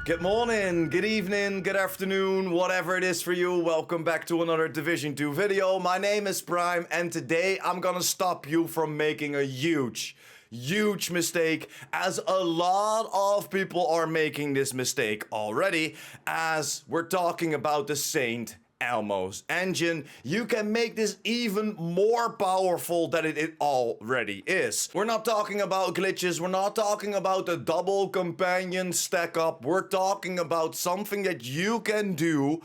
Good morning, good evening, good afternoon, whatever it is for you. Welcome back to another Division 2 video. My name is Prime and today I'm gonna stop you from making a huge mistake, as a lot of people are making this mistake already, as we're talking about the Saint Elmo's engine. You can make this even more powerful than it already is. We're not talking about glitches, we're not talking about the double companion stack up, we're talking about something that you can do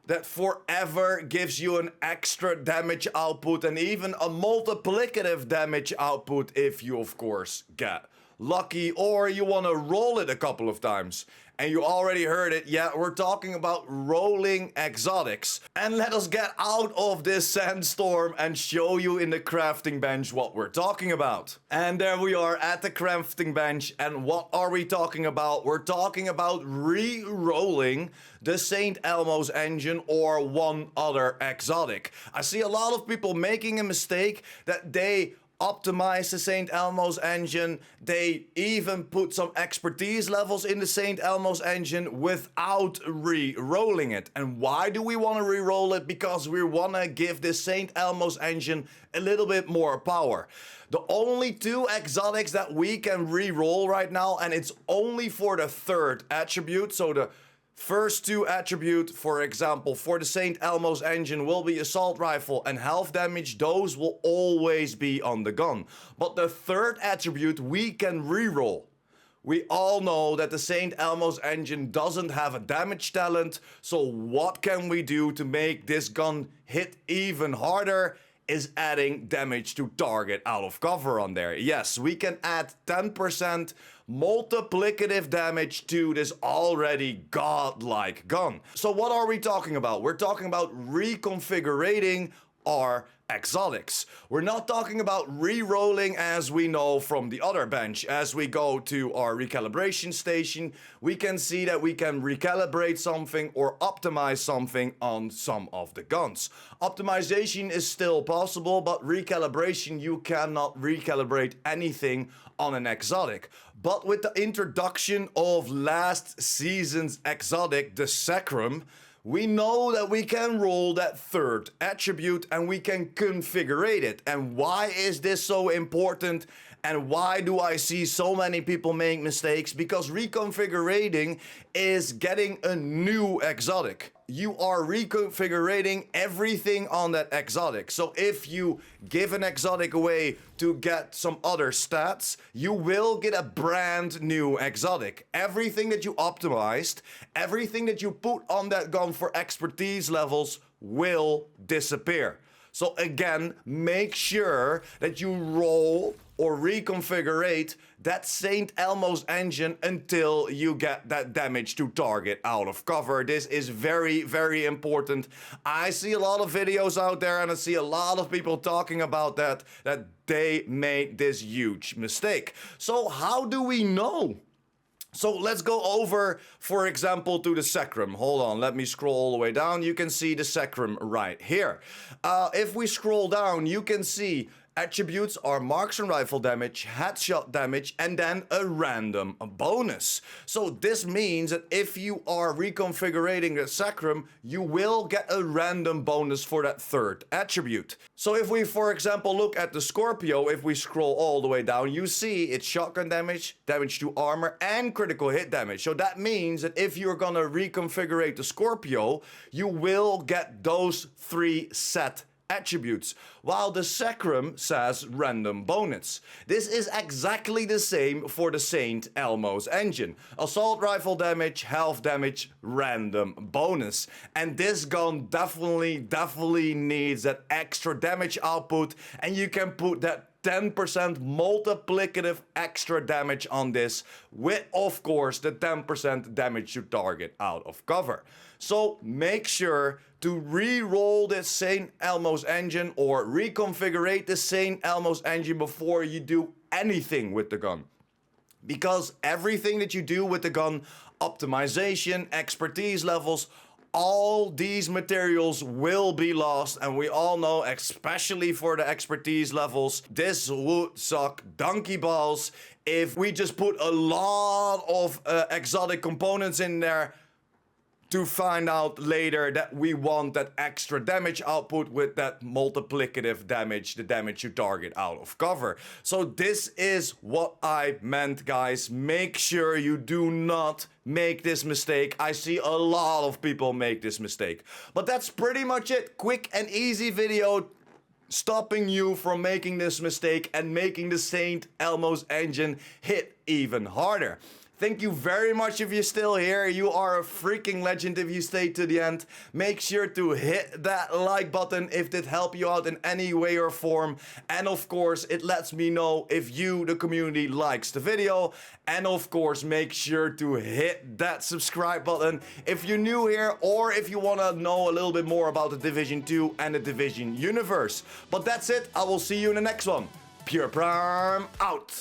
that forever gives you an extra damage output and even a multiplicative damage output if you of course get lucky or you want to roll it a couple of times. And you already heard it, yeah, we're talking about rolling exotics. And let us get out of this sandstorm and show you in the crafting bench what we're talking about. And there we are at the crafting bench, and what are we talking about? We're talking about re-rolling the Saint Elmo's engine or one other exotic. I see a lot of people making a mistake that they optimize the Saint Elmo's engine. They even put some expertise levels in the Saint Elmo's engine without re-rolling it. And why do we want to re-roll it? Because we want to give this Saint Elmo's engine a little bit more power. The only two exotics that we can re-roll right now, and it's only for the third attribute, so the first two attribute, for example, for the Saint Elmo's engine will be assault rifle and health damage. Those will always be on the gun. But the third attribute we can reroll. We all know that the Saint Elmo's engine doesn't have a damage talent. So what can we do to make this gun hit even harder? Is adding damage to target out of cover on there. Yes, we can add 10% multiplicative damage to this already godlike gun. So what are we talking about? We're talking about reconfiguring our exotics. We're not talking about re-rolling as we know from the other bench. As we go to our recalibration station, we can see that we can recalibrate something or optimize something on some of the guns. Optimization is still possible, but recalibration, you cannot recalibrate anything on an exotic. But with the introduction of last season's exotic, the Sacrum, we know that we can roll that third attribute and we can configure it. And why is this so important? And why do I see so many people make mistakes? Because reconfiguring is getting a new exotic. You are reconfiguring everything on that exotic. So if you give an exotic away to get some other stats, you will get a brand new exotic. Everything that you optimized, everything that you put on that gun for expertise levels will disappear. So again, make sure that you roll or reconfigure that Saint Elmo's engine until you get that damage to target out of cover. This is very, very important. I see a lot of videos out there and I see a lot of people talking about that they made this huge mistake. So how do we know? So let's go over, for example, to the Sacrum. Hold on, let me scroll all the way down. You can see the Sacrum right here. If we scroll down, you can see attributes are marks and rifle damage, headshot damage, and then a random bonus. So this means that if you are reconfiguring the Sacrum, you will get a random bonus for that third attribute. So if we, for example, look at the Scorpio, if we scroll all the way down, you see it's shotgun damage, damage to armor, and critical hit damage. So that means that if you're gonna reconfigure the Scorpio, you will get those three set attributes, while the Sacrum says random bonus. This is exactly the same for the Saint Elmo's engine. Assault rifle damage, health damage, random bonus. And this gun definitely needs that extra damage output, and you can put that 10% multiplicative extra damage on this with, of course, the 10% damage to target out of cover. So make sure to re-roll this Saint Elmo's engine or reconfigure the Saint Elmo's engine before you do anything with the gun. Because everything that you do with the gun, optimization, expertise levels, all these materials will be lost, and we all know, especially for the expertise levels, this would suck donkey balls if we just put a lot of exotic components in there to find out later that we want that extra damage output with that multiplicative damage, the damage you target out of cover. So this is what I meant, guys. Make sure you do not make this mistake. I see a lot of people make this mistake. But that's pretty much it. Quick and easy video stopping you from making this mistake and making the Saint Elmo's engine hit even harder. Thank you very much if you're still here. You are a freaking legend if you stayed to the end. Make sure to hit that like button if this helped you out in any way or form. And of course, it lets me know if you, the community, likes the video. And of course, make sure to hit that subscribe button if you're new here or if you want to know a little bit more about the Division 2 and the Division universe. But that's it. I will see you in the next one. PurePrime out.